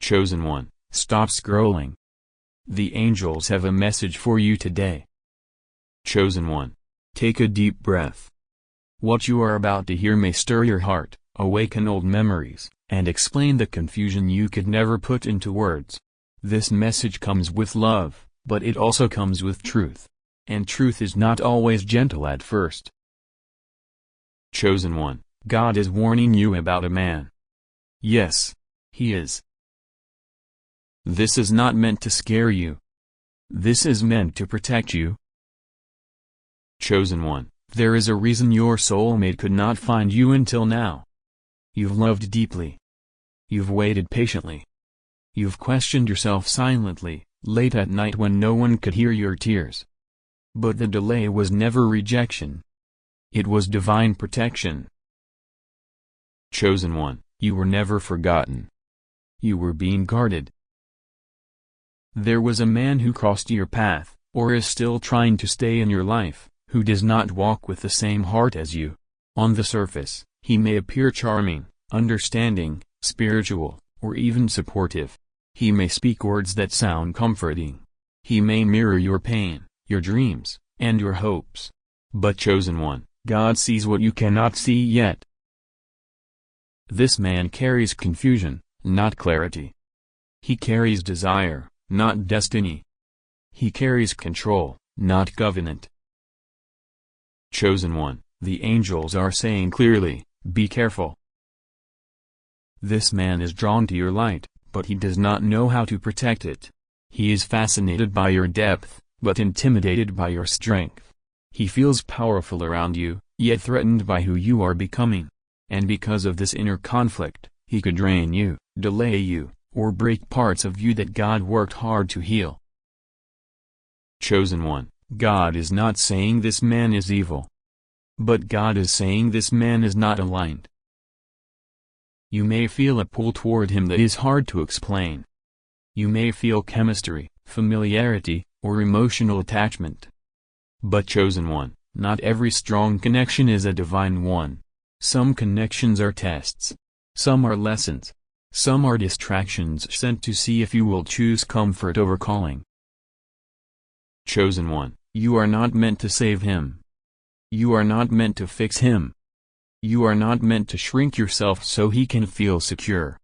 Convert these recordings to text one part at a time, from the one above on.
Chosen one, stop scrolling. The angels have a message for you today. Chosen one, take a deep breath. What you are about to hear may stir your heart, awaken old memories, and explain the confusion you could never put into words. This message comes with love, but it also comes with truth. And truth is not always gentle at first. Chosen one, God is warning you about a man. Yes, he is. This is not meant to scare you. This is meant to protect you. Chosen one, there is a reason your soulmate could not find you until now. You've loved deeply. You've waited patiently. You've questioned yourself silently, late at night when no one could hear your tears. But the delay was never rejection. It was divine protection. Chosen one, you were never forgotten. You were being guarded. There was a man who crossed your path, or is still trying to stay in your life, who does not walk with the same heart as you. On the surface, he may appear charming, understanding, spiritual, or even supportive. He may speak words that sound comforting. He may mirror your pain, your dreams, and your hopes. But chosen one, God sees what you cannot see yet. This man carries confusion, not clarity. He carries desire, not destiny. He carries control, not covenant. Chosen one, the angels are saying clearly, be careful. This man is drawn to your light, but he does not know how to protect it. He is fascinated by your depth, but intimidated by your strength. He feels powerful around you, yet threatened by who you are becoming. And because of this inner conflict, he could drain you, delay you, or break parts of you that God worked hard to heal. Chosen one, God is not saying this man is evil. But God is saying this man is not aligned. You may feel a pull toward him that is hard to explain. You may feel chemistry, familiarity, or emotional attachment. But chosen one, not every strong connection is a divine one. Some connections are tests. Some are lessons. Some are distractions sent to see if you will choose comfort over calling. Chosen one, you are not meant to save him. You are not meant to fix him. You are not meant to shrink yourself so he can feel secure.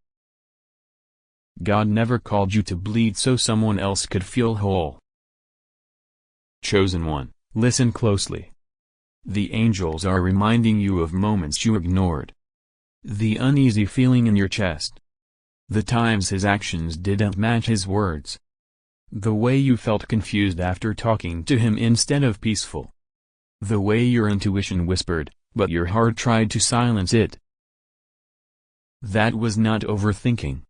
God never called you to bleed so someone else could feel whole. Chosen one, listen closely. The angels are reminding you of moments you ignored. The uneasy feeling in your chest. The times his actions didn't match his words. The way you felt confused after talking to him instead of peaceful. The way your intuition whispered, but your heart tried to silence it. That was not overthinking.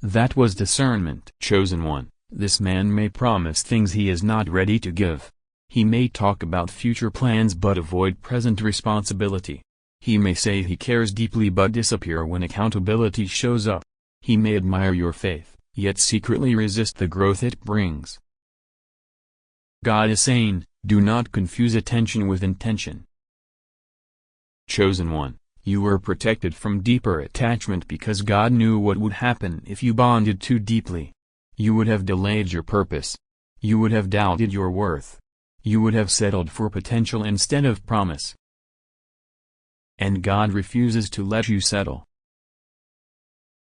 That was discernment. Chosen one, this man may promise things he is not ready to give. He may talk about future plans but avoid present responsibility. He may say he cares deeply but disappear when accountability shows up. He may admire your faith, yet secretly resist the growth it brings. God is saying, do not confuse attention with intention. Chosen one, you were protected from deeper attachment because God knew what would happen if you bonded too deeply. You would have delayed your purpose. You would have doubted your worth. You would have settled for potential instead of promise. And God refuses to let you settle.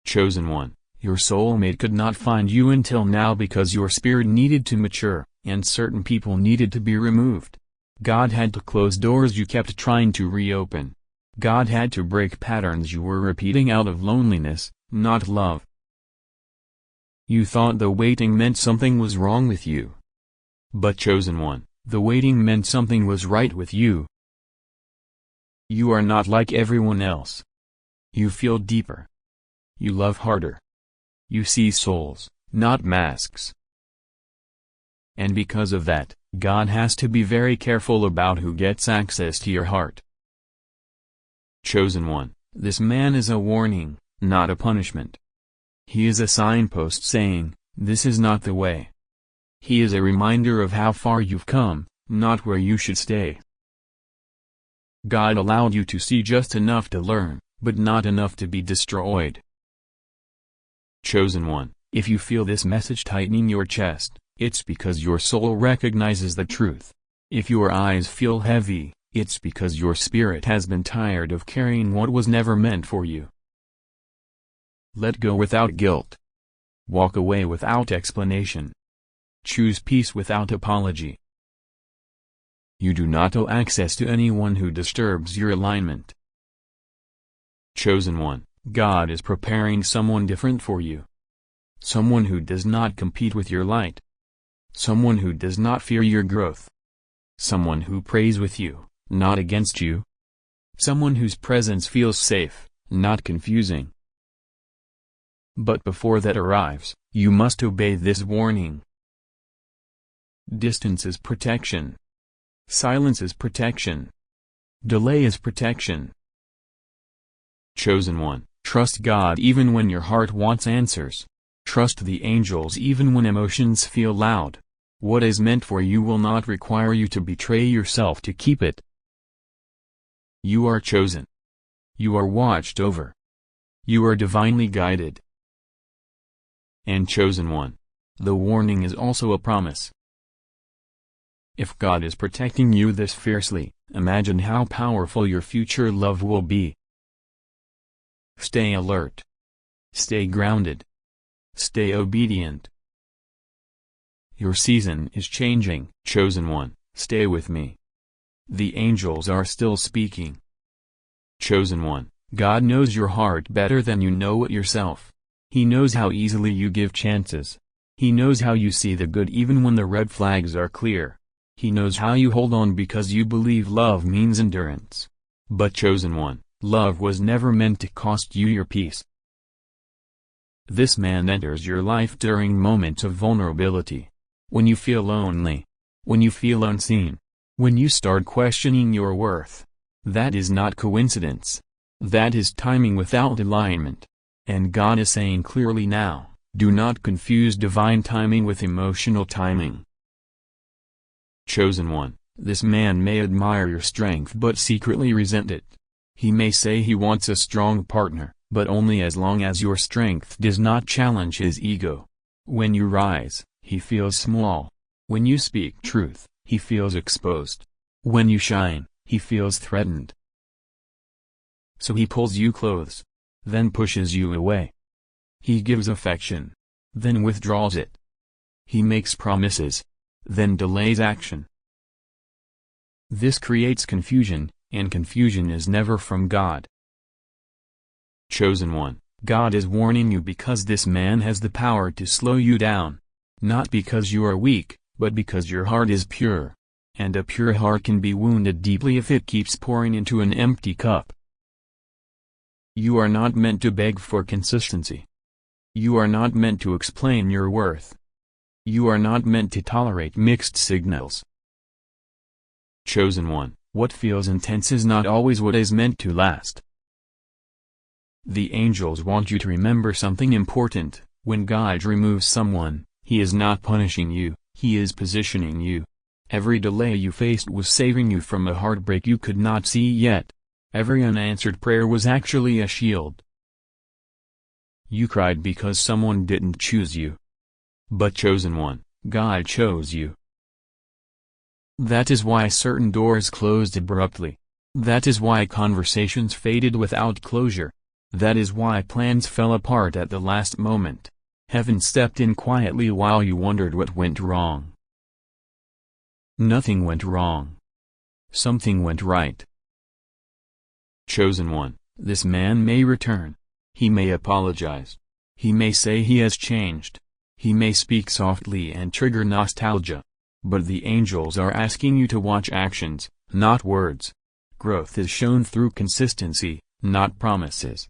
Chosen one, your soulmate could not find you until now because your spirit needed to mature, and certain people needed to be removed. God had to close doors you kept trying to reopen. God had to break patterns you were repeating out of loneliness, not love. You thought the waiting meant something was wrong with you. But chosen one, the waiting meant something was right with you. You are not like everyone else. You feel deeper. You love harder. You see souls, not masks. And because of that, God has to be very careful about who gets access to your heart. Chosen one, this man is a warning, not a punishment. He is a signpost saying, this is not the way. He is a reminder of how far you've come, not where you should stay. God allowed you to see just enough to learn, but not enough to be destroyed. Chosen one, if you feel this message tightening your chest, it's because your soul recognizes the truth. If your eyes feel heavy, it's because your spirit has been tired of carrying what was never meant for you. Let go without guilt. Walk away without explanation. Choose peace without apology. You do not owe access to anyone who disturbs your alignment. Chosen one, God is preparing someone different for you. Someone who does not compete with your light. Someone who does not fear your growth. Someone who prays with you, not against you. Someone whose presence feels safe, not confusing. But before that arrives, you must obey this warning. Distance is protection. Silence is protection. Delay is protection. Chosen one, trust God even when your heart wants answers. Trust the angels even when emotions feel loud. What is meant for you will not require you to betray yourself to keep it. You are chosen. You are watched over. You are divinely guided. And chosen one, the warning is also a promise. If God is protecting you this fiercely, imagine how powerful your future love will be. Stay alert. Stay grounded. Stay obedient. Your season is changing. Chosen one, stay with me. The angels are still speaking. Chosen one, God knows your heart better than you know it yourself. He knows how easily you give chances. He knows how you see the good even when the red flags are clear. He knows how you hold on because you believe love means endurance. But chosen one, love was never meant to cost you your peace. This man enters your life during moments of vulnerability. When you feel lonely. When you feel unseen. When you start questioning your worth. That is not coincidence. That is timing without alignment. And God is saying clearly now, do not confuse divine timing with emotional timing. Chosen one, this man may admire your strength but secretly resent it. He may say he wants a strong partner, but only as long as your strength does not challenge his ego. When you rise, he feels small. When you speak truth, he feels exposed. When you shine, he feels threatened. So he pulls you close. Then pushes you away. He gives affection. Then withdraws it. He makes promises. Then delays action. This creates confusion, and confusion is never from God. Chosen one, God is warning you because this man has the power to slow you down. Not because you are weak, but because your heart is pure. And a pure heart can be wounded deeply if it keeps pouring into an empty cup. You are not meant to beg for consistency. You are not meant to explain your worth. You are not meant to tolerate mixed signals. Chosen one, what feels intense is not always what is meant to last. The angels want you to remember something important. When God removes someone, He is not punishing you, He is positioning you. Every delay you faced was saving you from a heartbreak you could not see yet. Every unanswered prayer was actually a shield. You cried because someone didn't choose you. But chosen one, God chose you. That is why certain doors closed abruptly. That is why conversations faded without closure. That is why plans fell apart at the last moment. Heaven stepped in quietly while you wondered what went wrong. Nothing went wrong. Something went right. Chosen one, this man may return. He may apologize. He may say he has changed. He may speak softly and trigger nostalgia. But the angels are asking you to watch actions, not words. Growth is shown through consistency, not promises.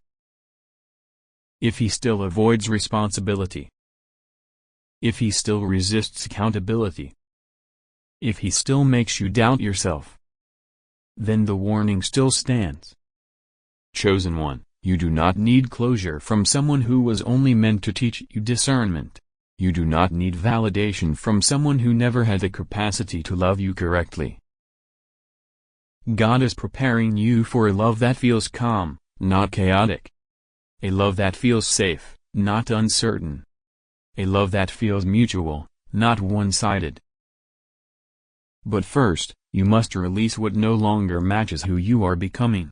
If he still avoids responsibility. If he still resists accountability. If he still makes you doubt yourself. Then the warning still stands. Chosen one, you do not need closure from someone who was only meant to teach you discernment. You do not need validation from someone who never had the capacity to love you correctly. God is preparing you for a love that feels calm, not chaotic. A love that feels safe, not uncertain. A love that feels mutual, not one-sided. But first, you must release what no longer matches who you are becoming.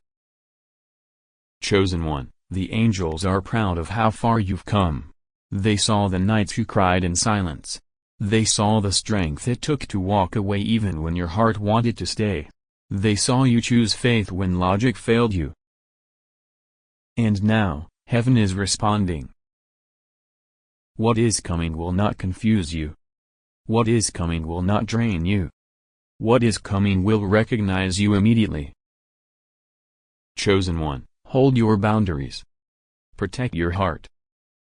Chosen one, the angels are proud of how far you've come. They saw the nights you cried in silence. They saw the strength it took to walk away even when your heart wanted to stay. They saw you choose faith when logic failed you. And now, heaven is responding. What is coming will not confuse you. What is coming will not drain you. What is coming will recognize you immediately. Chosen one, hold your boundaries. Protect your heart.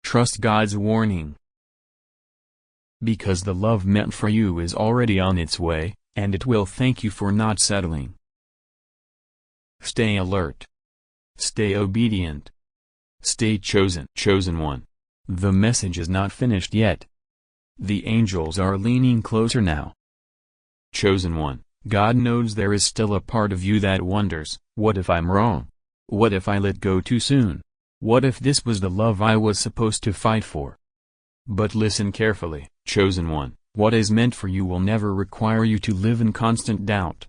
Trust God's warning. Because the love meant for you is already on its way, and it will thank you for not settling. Stay alert. Stay obedient. Stay chosen. Chosen one. The message is not finished yet. The angels are leaning closer now. Chosen one, God knows there is still a part of you that wonders, what if I'm wrong? What if I let go too soon? What if this was the love I was supposed to fight for? But listen carefully, chosen one, what is meant for you will never require you to live in constant doubt.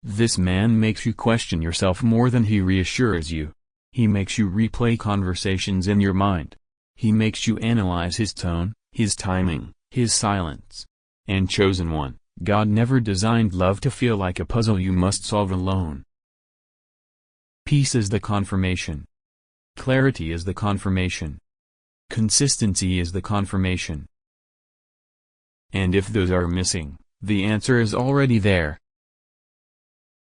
This man makes you question yourself more than he reassures you. He makes you replay conversations in your mind. He makes you analyze his tone, his timing, his silence. And chosen one, God never designed love to feel like a puzzle you must solve alone. Peace is the confirmation. Clarity is the confirmation. Consistency is the confirmation. And if those are missing, the answer is already there.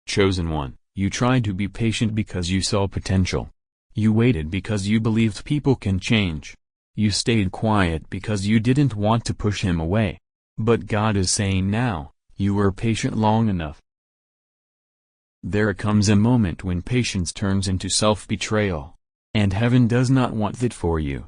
Chosen one, you tried to be patient because you saw potential. You waited because you believed people can change. You stayed quiet because you didn't want to push him away. But God is saying now, you were patient long enough. There comes a moment when patience turns into self-betrayal. And heaven does not want that for you.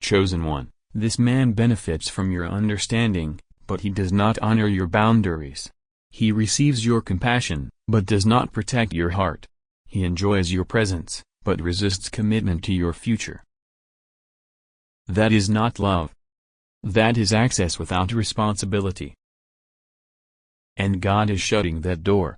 Chosen one, this man benefits from your understanding, but he does not honor your boundaries. He receives your compassion, but does not protect your heart. He enjoys your presence, but resists commitment to your future. That is not love. That is access without responsibility. And God is shutting that door.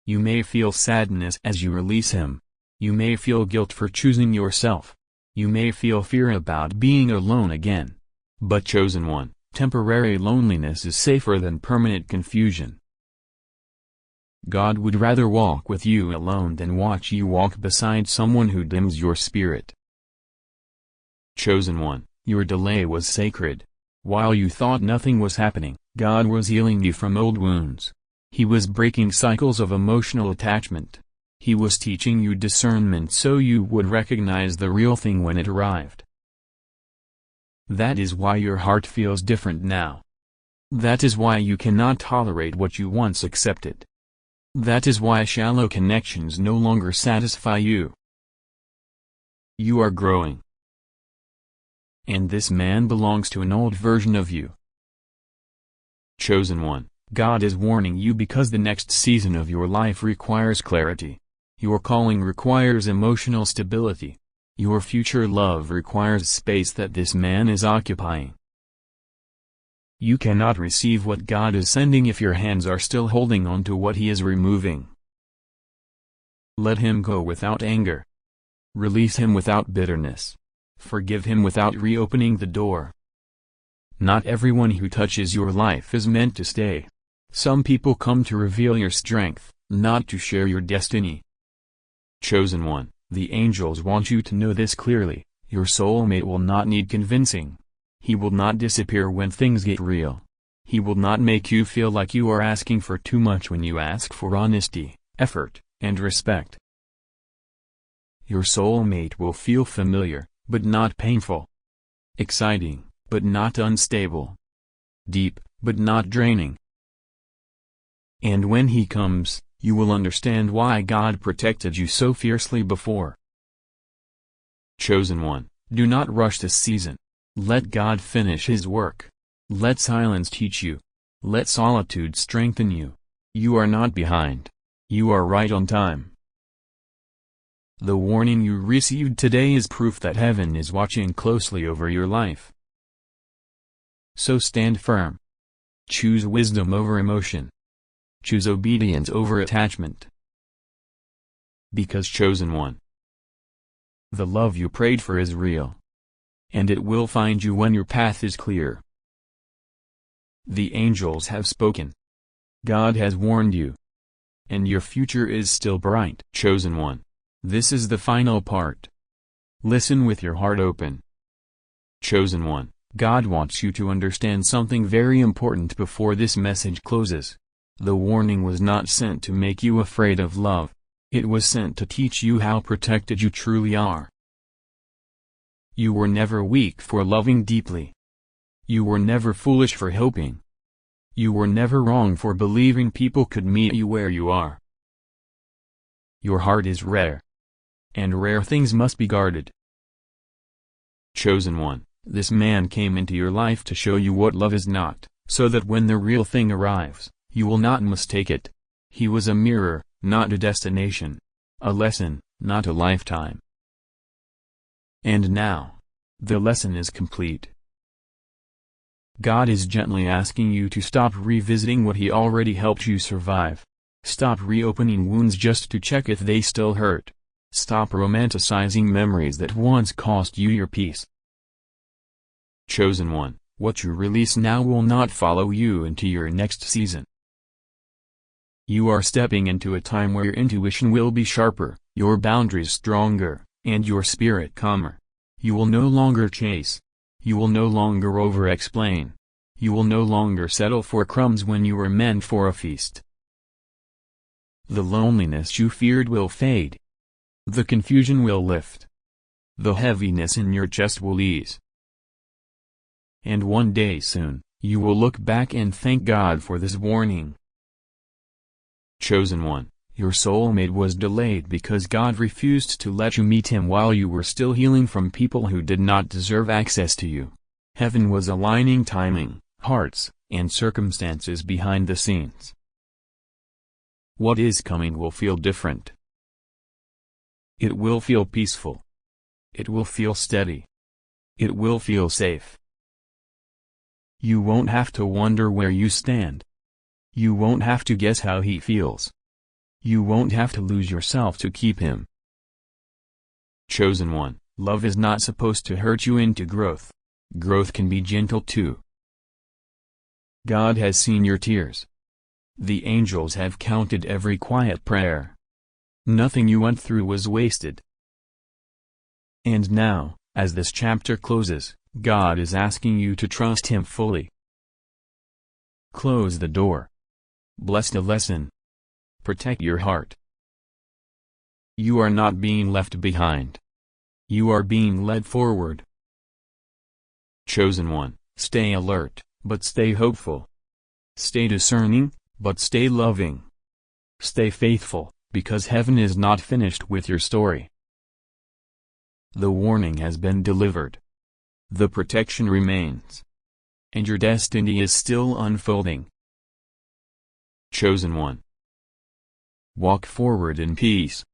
You may feel sadness as you release him. You may feel guilt for choosing yourself. You may feel fear about being alone again. But chosen one, temporary loneliness is safer than permanent confusion. God would rather walk with you alone than watch you walk beside someone who dims your spirit. Chosen one, your delay was sacred. While you thought nothing was happening, God was healing you from old wounds. He was breaking cycles of emotional attachment. He was teaching you discernment so you would recognize the real thing when it arrived. That is why your heart feels different now. That is why you cannot tolerate what you once accepted. That is why shallow connections no longer satisfy you. You are growing. And this man belongs to an old version of you. Chosen one, God is warning you because the next season of your life requires clarity. Your calling requires emotional stability. Your future love requires space that this man is occupying. You cannot receive what God is sending if your hands are still holding on to what he is removing. Let him go without anger. Release him without bitterness. Forgive him without reopening the door. Not everyone who touches your life is meant to stay. Some people come to reveal your strength, not to share your destiny. Chosen one, the angels want you to know this clearly, your soulmate will not need convincing. He will not disappear when things get real. He will not make you feel like you are asking for too much when you ask for honesty, effort, and respect. Your soulmate will feel familiar, but not painful. Exciting, but not unstable. Deep, but not draining. And when he comes, you will understand why God protected you so fiercely before. Chosen one, do not rush this season. Let God finish his work. Let silence teach you. Let solitude strengthen you. You are not behind. You are right on time. The warning you received today is proof that heaven is watching closely over your life. So stand firm. Choose wisdom over emotion. Choose obedience over attachment. Because chosen one, the love you prayed for is real. And it will find you when your path is clear. The angels have spoken. God has warned you. And your future is still bright. Chosen one, this is the final part. Listen with your heart open. Chosen one, God wants you to understand something very important before this message closes. The warning was not sent to make you afraid of love. It was sent to teach you how protected you truly are. You were never weak for loving deeply. You were never foolish for hoping. You were never wrong for believing people could meet you where you are. Your heart is rare. And rare things must be guarded. Chosen one, this man came into your life to show you what love is not, so that when the real thing arrives, you will not mistake it. He was a mirror, not a destination. A lesson, not a lifetime. And now, the lesson is complete. God is gently asking you to stop revisiting what He already helped you survive. Stop reopening wounds just to check if they still hurt. Stop romanticizing memories that once cost you your peace. Chosen one, what you release now will not follow you into your next season. You are stepping into a time where your intuition will be sharper, your boundaries stronger, and your spirit calmer. You will no longer chase. You will no longer over-explain. You will no longer settle for crumbs when you were meant for a feast. The loneliness you feared will fade. The confusion will lift. The heaviness in your chest will ease. And one day soon, you will look back and thank God for this warning. Chosen one, your soulmate was delayed because God refused to let you meet him while you were still healing from people who did not deserve access to you. Heaven was aligning timing, hearts, and circumstances behind the scenes. What is coming will feel different. It will feel peaceful. It will feel steady. It will feel safe. You won't have to wonder where you stand. You won't have to guess how he feels. You won't have to lose yourself to keep him. Chosen one, love is not supposed to hurt you into growth. Growth can be gentle too. God has seen your tears. The angels have counted every quiet prayer. Nothing you went through was wasted. And now, as this chapter closes, God is asking you to trust Him fully. Close the door. Bless the lesson. Protect your heart. You are not being left behind. You are being led forward. Chosen one, stay alert, but stay hopeful. Stay discerning, but stay loving. Stay faithful, because heaven is not finished with your story. The warning has been delivered. The protection remains. And your destiny is still unfolding. Chosen one, walk forward in peace.